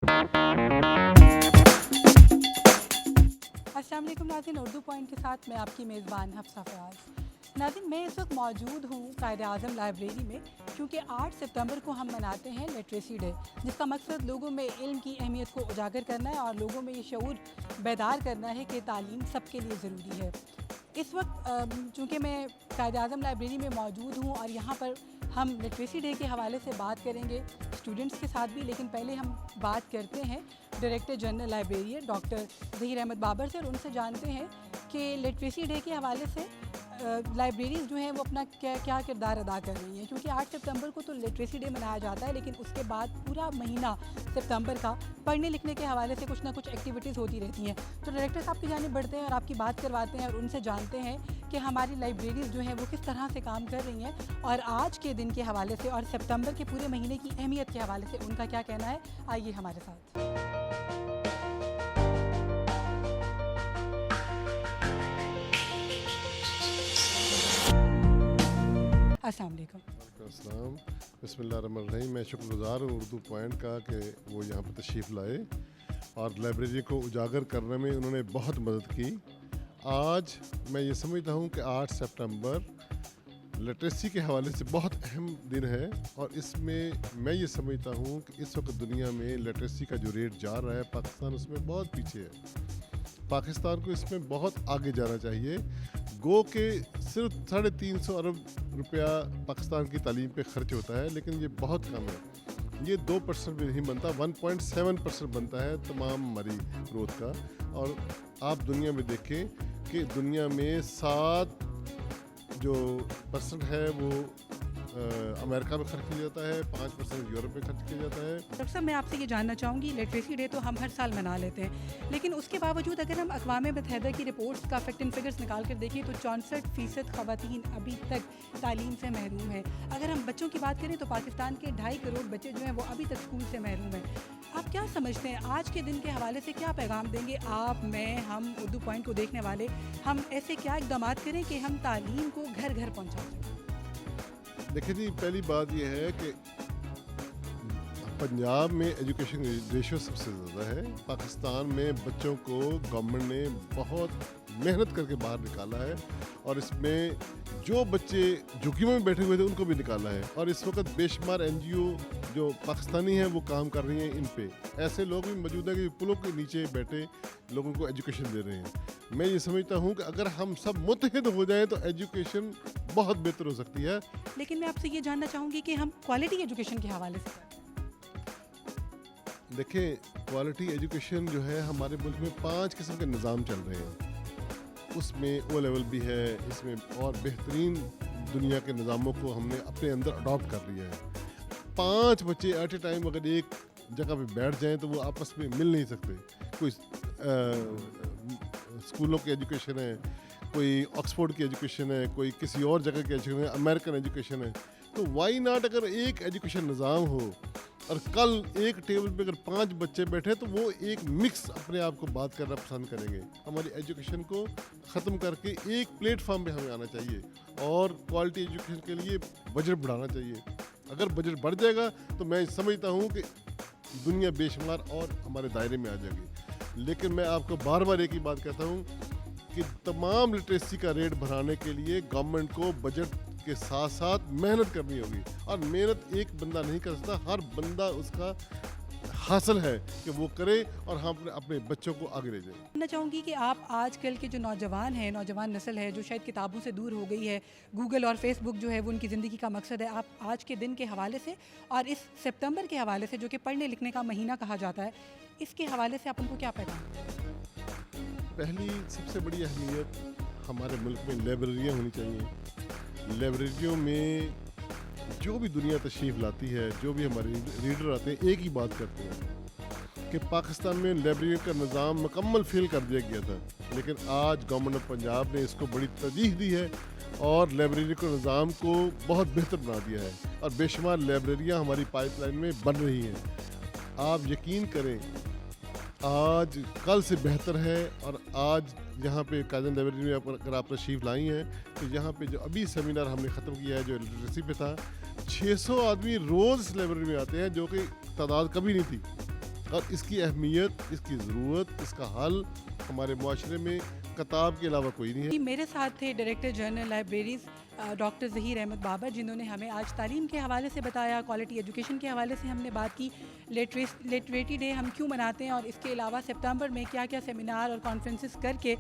अस्सलाम वालेकुम नाज़रीन, उर्दू पॉइंट के साथ मैं आपकी मेज़बान हफ्सा फयाज़। नाज़रीन, मैं इस वक्त मौजूद हूँ कायद-ए-आज़म लाइब्रेरी में, क्योंकि 8 सितंबर को हम मनाते हैं लिटरेसी डे, जिसका मकसद लोगों में इल्म की अहमियत को उजागर करना है और लोगों में ये शऊर बेदार करना है कि तालीम सबके लिए ज़रूरी है। इस वक्त चूँकि मैं कायद-ए-आज़म लाइब्रेरी में मौजूद हूँ और यहाँ पर हम लिटरेसी डे के हवाले से बात करेंगे स्टूडेंट्स के साथ भी, लेकिन पहले हम बात करते हैं director general librarian doctor Zaheer Ahmed Babar से और उनसे जानते हैं कि लिटरेसी डे के हवाले से लाइब्रेरीज़ जो हैं वो अपना क्या किरदार अदा कर रही हैं, क्योंकि 8 सितंबर को तो लिटरेसी डे मनाया जाता है, लेकिन उसके बाद पूरा महीना सितंबर का पढ़ने लिखने के हवाले से कुछ ना कुछ एक्टिविटीज़ होती रहती हैं। तो डायरेक्टर साहब की जानिब बढ़ते हैं और आपकी बात करवाते हैं और उनसे जानते हैं कि हमारी लाइब्रेरीज़ जो हैं वो किस तरह से काम कर रही हैं और आज के दिन के हवाले से और सितंबर के पूरे महीने की अहमियत के हवाले से उनका क्या कहना है। आइए हमारे साथ। अस्सलाम वालेकुम। अस्सलाम, बिस्मिल्लाहिर्रहमानिर्रहीम। मैं शुक्रगुज़ार हूँ उर्दू पॉइंट का कि वो यहाँ पर तशरीफ़ लाए और लाइब्रेरी को उजागर करने में उन्होंने बहुत मदद की। आज मैं ये समझता हूँ कि 8 सितंबर लिटरेसी के हवाले से बहुत अहम दिन है और इसमें मैं ये समझता हूँ कि इस वक्त दुनिया में लिटरेसी का जो रेट जा रहा है, पाकिस्तान उसमें बहुत पीछे है। पाकिस्तान को इसमें बहुत आगे जाना चाहिए। गो के सिर्फ 350 अरब रुपया पाकिस्तान की तालीम पे खर्च होता है, लेकिन ये बहुत कम है। ये 2% भी नहीं बनता, 1.7% बनता है तमाम हमारी ग्रोथ का। और आप दुनिया में देखें कि दुनिया में 7 जो % है वो अमेरिका में खर्च किया जाता है, 5% यूरोप में खर्च किया जाता है। डॉक्टर साहब, मैं आपसे ये जानना चाहूँगी, लिटरेसी डे तो हम हर साल मना लेते हैं, लेकिन उसके बावजूद अगर हम अक़वाम मुत्तहिदा की रिपोर्ट्स का फैक्ट एंड फिगर्स निकाल कर देखें तो 64% ख़वातीन अभी तक तालीम से महरूम है। अगर हम बच्चों की बात करें तो पाकिस्तान के 2.5 करोड़ बच्चे जो हैं वो अभी तक स्कूल से महरूम हैं। आप क्या समझते हैं, आज के दिन के हवाले से क्या पैगाम देंगे आप, मैं, हम उर्दू पॉइंट को देखने वाले, हम ऐसे क्या इक़दाम करें कि हम तालीम को घर घर पहुँचा सकें? देखिए जी, पहली बात यह है कि पंजाब में एजुकेशन रेशियो सबसे ज़्यादा है। पाकिस्तान में बच्चों को गवर्नमेंट ने बहुत मेहनत करके बाहर निकाला है और इसमें जो बच्चे झुग्गियों में बैठे हुए थे उनको भी निकाला है। और इस वक्त बेशुमार NGO जो पाकिस्तानी हैं वो काम कर रही हैं इन पे। ऐसे लोग भी मौजूद हैं कि पुलों के नीचे बैठे लोगों को एजुकेशन दे रहे हैं। मैं ये समझता हूँ कि अगर हम सब मुत्तहिद हो जाएं तो एजुकेशन बहुत बेहतर हो सकती है। लेकिन मैं आपसे ये जानना चाहूँगी कि हम क्वालिटी एजुकेशन के हवाले से देखें, क्वालिटी एजुकेशन जो है हमारे मुल्क में 5 किस्म के निज़ाम चल रहे हैं। उसमें O लेवल भी है, इसमें और बेहतरीन दुनिया के निज़ामों को हमने अपने अंदर अडॉप्ट कर लिया है। 5 बच्चे एट ए टाइम अगर एक जगह पे बैठ जाएं तो वो आपस में मिल नहीं सकते। कोई स्कूलों की एजुकेशन है, कोई ऑक्सफोर्ड की एजुकेशन है, कोई किसी और जगह की एजुकेशन है, अमेरिकन एजुकेशन है। तो वाई नॉट अगर एक एजुकेशन निज़ाम हो और कल एक टेबल पे अगर 5 बच्चे बैठे तो वो एक मिक्स अपने आप को बात करना पसंद करेंगे। हमारी एजुकेशन को ख़त्म करके एक प्लेटफॉर्म पे हमें आना चाहिए और क्वालिटी एजुकेशन के लिए बजट बढ़ाना चाहिए। अगर बजट बढ़ जाएगा तो मैं समझता हूँ कि दुनिया बेशुमार और हमारे दायरे में आ जाएगी। लेकिन मैं आपको बार बार एक ही बात कहता हूँ कि तमाम लिटरेसी का रेट बढ़ाने के लिए गवर्नमेंट को बजट के साथ साथ मेहनत करनी होगी और मेहनत एक बंदा नहीं कर सकता, हर बंदा उसका हासिल है कि वो करे और हम अपने बच्चों को आगे ले जाएं। जानना चाहूँगी कि आप आजकल के जो नौजवान हैं, नौजवान नस्ल है जो शायद किताबों से दूर हो गई है, गूगल और फेसबुक जो है वो उनकी ज़िंदगी का मकसद है, आप आज के दिन के हवाले से और इस सितंबर के हवाले से जो कि पढ़ने लिखने का महीना कहा जाता है, इसके हवाले से आप उनको क्या पैगाम? पहली सबसे बड़ी अहमियत हमारे मुल्क में लाइब्रेरियाँ होनी चाहिए। लाइब्रेरियों में जो भी दुनिया तशरीफ़ लाती है, जो भी हमारे रीडर आते हैं, एक ही बात करते हैं कि पाकिस्तान में लाइब्रेरी का निज़ाम मुकम्मल फेल कर दिया गया था, लेकिन आज गवर्नमेंट ऑफ पंजाब ने इसको बड़ी तरजीह दी है और लाइब्रेरी के निज़ाम को बहुत बेहतर बना दिया है और बेशुमार लाइब्रेरियाँ हमारी पाइपलाइन में बन रही हैं। आप यकीन करें, आज कल से बेहतर है और आज यहाँ पे काजन लाइब्रेरी में अगर आप तशरीफ़ लाई हैं तो यहाँ पे जो अभी सेमिनार हमने ख़त्म किया है जो लिटरेसी पे था, 600 आदमी रोज़ इस लाइब्रेरी में आते हैं, जो कि तादाद कभी नहीं थी। اور اس کی اہمیت، اس کی ضرورت، اس کا حل ہمارے معاشرے میں کتاب کے علاوہ کوئی نہیں ہے۔ میرے ساتھ تھے director general libraries doctor Zaheer Ahmed Baba, جنہوں نے ہمیں آج تعلیم کے حوالے سے بتایا، کوالٹی ایجوکیشن کے حوالے سے ہم نے بات کی، لٹریٹی ڈے ہم کیوں مناتے ہیں اور اس کے علاوہ سپتمبر میں کیا کیا سیمینار اور کانفرنسز کر کے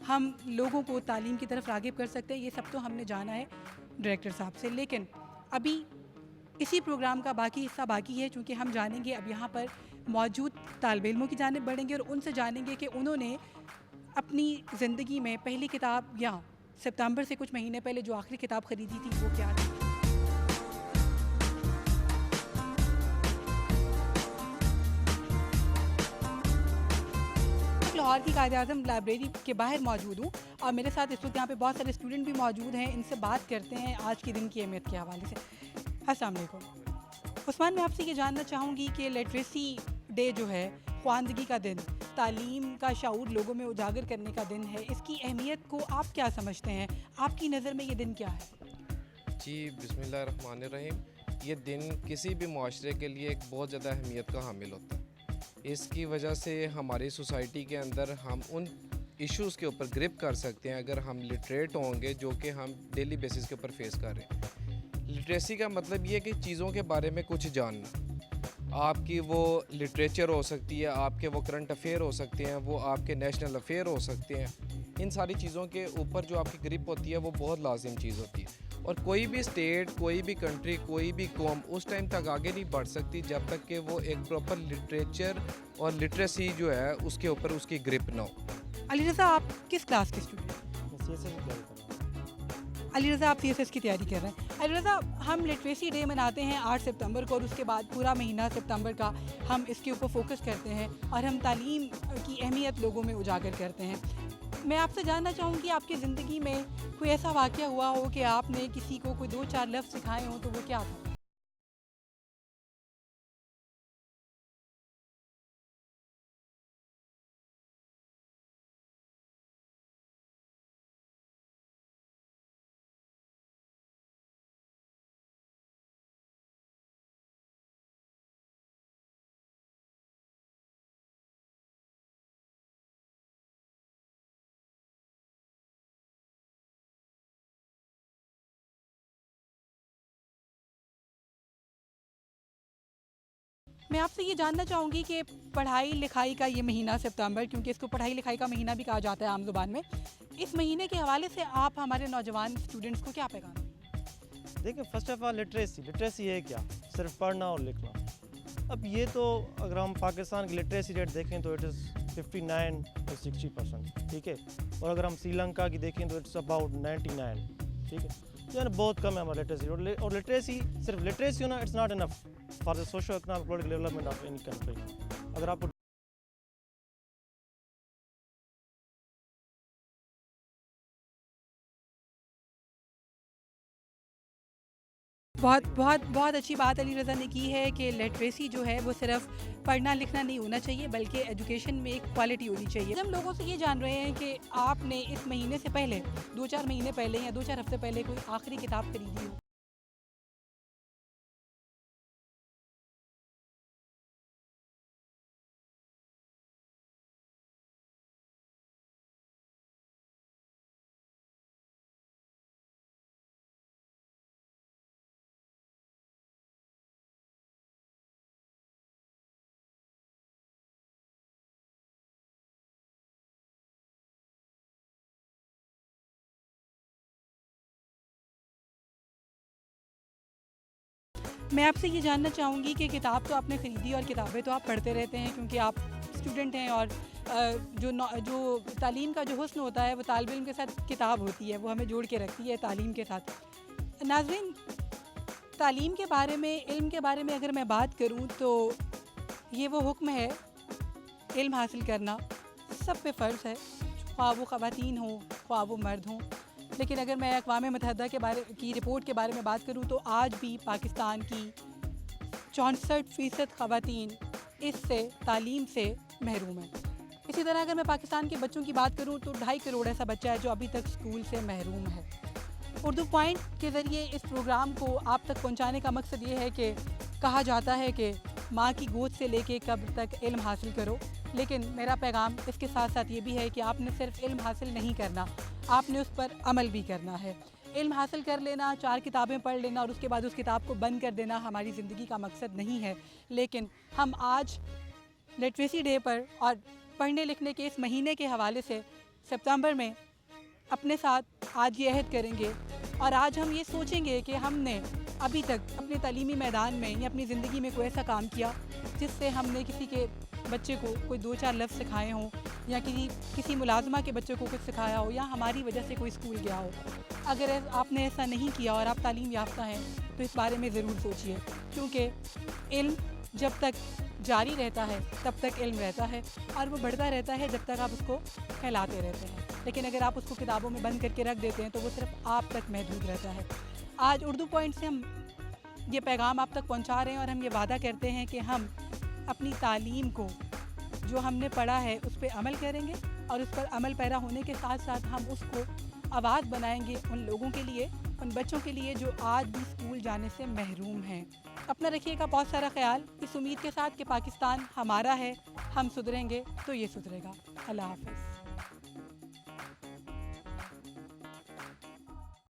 ہم لوگوں کو تعلیم کی طرف راغب کر سکتے ہیں، یہ سب تو ہم نے جانا ہے ڈائریکٹر صاحب سے۔ لیکن ابھی اسی پروگرام کا باقی حصہ باقی ہے، چونکہ ہم جانیں گے اب یہاں پر موجود طالب علموں کی جانب بڑھیں گے اور ان سے جانیں گے کہ انہوں نے اپنی زندگی میں پہلی کتاب یا سپتمبر سے کچھ مہینے پہلے جو آخری کتاب خریدی تھی وہ کیا تھی۔ لاہور کی قائد اعظم لائبریری کے باہر موجود ہوں اور میرے ساتھ اس وقت یہاں پہ بہت سارے اسٹوڈنٹ بھی موجود ہیں، ان سے بات کرتے ہیں آج کے دن کی اہمیت کے حوالے سے۔ السلام علیکم عثمان، میں آپ سے یہ جاننا چاہوں گی کہ لٹریسی ڈے جو ہے، خواندگی کا دن، تعلیم کا شعور لوگوں میں اجاگر کرنے کا دن ہے، اس کی اہمیت کو آپ کیا سمجھتے ہیں؟ آپ کی نظر میں یہ دن کیا ہے؟ جی بسم اللہ الرحمن الرحیم۔ یہ دن کسی بھی معاشرے کے لیے ایک بہت زیادہ اہمیت کا حامل ہوتا ہے۔ اس کی وجہ سے ہماری سوسائٹی کے اندر ہم ان ایشوز کے اوپر گرپ کر سکتے ہیں اگر ہم لٹریٹ ہوں گے، جو کہ ہم ڈیلی بیسس کے اوپر فیس کر رہے ہیں۔ لٹریسی کا مطلب یہ ہے کہ چیزوں کے بارے میں کچھ جاننا۔ آپ کی وہ لٹریچر ہو سکتی ہے، آپ کے وہ کرنٹ افیئر ہو سکتے ہیں، وہ آپ کے نیشنل افیئر ہو سکتے ہیں۔ ان ساری چیزوں کے اوپر جو آپ کی گرپ ہوتی ہے وہ بہت لازم چیز ہوتی ہے، اور کوئی بھی اسٹیٹ، کوئی بھی کنٹری، کوئی بھی قوم اس ٹائم تک آگے نہیں بڑھ سکتی جب تک کہ وہ ایک پراپر لٹریچر اور لٹریسی جو ہے اس کے اوپر اس کی گرپ نہ ہو۔ علی رضا، آپ کس کلاس کے اسٹوڈنٹ ہیں؟ علی رضا، آپ CSS کی تیاری کر رہے ہیں۔ علی رضا، ہم لٹریسی ڈے مناتے ہیں 8 سپتمبر کو اور اس کے بعد پورا مہینہ سپتمبر کا ہم اس کے اوپر فوکس کرتے ہیں اور ہم تعلیم کی اہمیت لوگوں میں اجاگر کرتے ہیں۔ میں آپ سے جاننا چاہوں گی آپ کی زندگی میں کوئی ایسا واقعہ ہوا ہو کہ آپ نے کسی کو کوئی 2-4 لفظ سکھائے ہوں، تو وہ کیا تھا؟ میں آپ سے یہ جاننا چاہوں گی کہ پڑھائی لکھائی کا یہ مہینہ سپتمبر، کیونکہ اس کو پڑھائی لکھائی کا مہینہ بھی کہا جاتا ہے عام زبان میں، اس مہینے کے حوالے سے آپ ہمارے نوجوان اسٹوڈنٹس کو کیا پیغام دیں؟ دیکھیں، فرسٹ آف آل لٹریسی ہے کیا؟ صرف پڑھنا اور لکھنا۔ اب یہ تو اگر ہم پاکستان کی لٹریسی ریٹ دیکھیں تو اٹ از 59 to 60%، ٹھیک ہے، اور اگر ہم سری لنکا کی دیکھیں تو اٹس اباؤٹ 99، ٹھیک ہے، یعنی بہت کم ہے ہمارا لٹریسی۔ اور لٹریسی، صرف لٹریسی ہونا it's not enough for the socio economic political development of any country. اگر آپ کو بہت اچھی بات علی رضا نے کی ہے کہ لٹریسی جو ہے وہ صرف پڑھنا لکھنا نہیں ہونا چاہیے بلکہ ایجوکیشن میں ایک کوالٹی ہونی چاہیے۔ ہم لوگوں سے یہ جان رہے ہیں کہ آپ نے اس مہینے سے پہلے 2-4 مہینے پہلے یا 2-4 ہفتے پہلے کوئی آخری کتاب خریدی ہو۔ میں آپ سے یہ جاننا چاہوں گی کہ کتاب تو آپ نے خریدی اور کتابیں تو آپ پڑھتے رہتے ہیں کیونکہ آپ اسٹوڈنٹ ہیں، اور جو تعلیم کا جو حسن ہوتا ہے وہ طالب علم کے ساتھ کتاب ہوتی ہے، وہ ہمیں جوڑ کے رکھتی ہے تعلیم کے ساتھ۔ ناظرین، تعلیم کے بارے میں، علم کے بارے میں اگر میں بات کروں تو یہ وہ حکم ہے، علم حاصل کرنا سب پہ فرض ہے، خواہ وہ خواتین ہوں خواہ وہ مرد ہوں۔ لیکن اگر میں اقوام متحدہ کی رپورٹ کے بارے میں بات کروں تو آج بھی پاکستان کی 64% خواتین اس سے تعلیم سے محروم ہیں۔ اسی طرح اگر میں پاکستان کے بچوں کی بات کروں تو 2.5 کروڑ ایسا بچہ ہے جو ابھی تک اسکول سے محروم ہے۔ اردو پوائنٹ کے ذریعے اس پروگرام کو آپ تک پہنچانے کا مقصد یہ ہے کہ کہا جاتا ہے کہ माँ की गोद से लेके कब्र तक इल्म हासिल करो, लेकिन मेरा पैगाम इसके साथ साथ ये भी है कि आपने सिर्फ इल्म हासिल नहीं करना, आपने उस पर अमल भी करना है। इल्म हासिल कर लेना, 4 किताबें पढ़ लेना और उसके बाद उस किताब को बंद कर देना हमारी ज़िंदगी का मकसद नहीं है। लेकिन हम आज लिटरेसी डे पर और पढ़ने लिखने के इस महीने के हवाले से सितंबर में अपने साथ आज ये अहद करेंगे और आज हम ये सोचेंगे कि हमने अभी तक अपने तालीमी मैदान में या अपनी ज़िंदगी में कोई ऐसा काम किया जिससे हमने किसी के बच्चे को कोई 2-4 लफ्ज़ सिखाए हों या किसी मुलाजमा के बच्चे को कुछ सिखाया हो या हमारी वजह से कोई स्कूल गया हो। अगर आपने ऐसा नहीं किया और आप तालीम याफ्ता हैं तो इस बारे में ज़रूर सोचिए, क्योंकि इल्म जब तक जारी रहता है तब तक इल्म रहता है और वो बढ़ता रहता है जब तक आप उसको फैलाते रहते हैं। लेकिन अगर आप उसको किताबों में बंद करके रख देते हैं तो वो सिर्फ आप तक महदूद रहता है। आज उर्दू पॉइंट से हम ये पैगाम आप तक पहुंचा रहे हैं और हम ये वादा करते हैं कि हम अपनी तालीम को जो हमने पढ़ा है उस पर अमल करेंगे और उस पर अमल पैरा होने के साथ साथ हम उसको आवाज़ बनाएंगे उन लोगों के लिए, उन बच्चों के लिए जो आज भी स्कूल जाने से महरूम हैं। अपना रखिएगा बहुत सारा ख्याल, इस उम्मीद के साथ कि पाकिस्तान हमारा है, हम सुधरेंगे तो ये सुधरेगा। अल्लाह हाफ़िज़।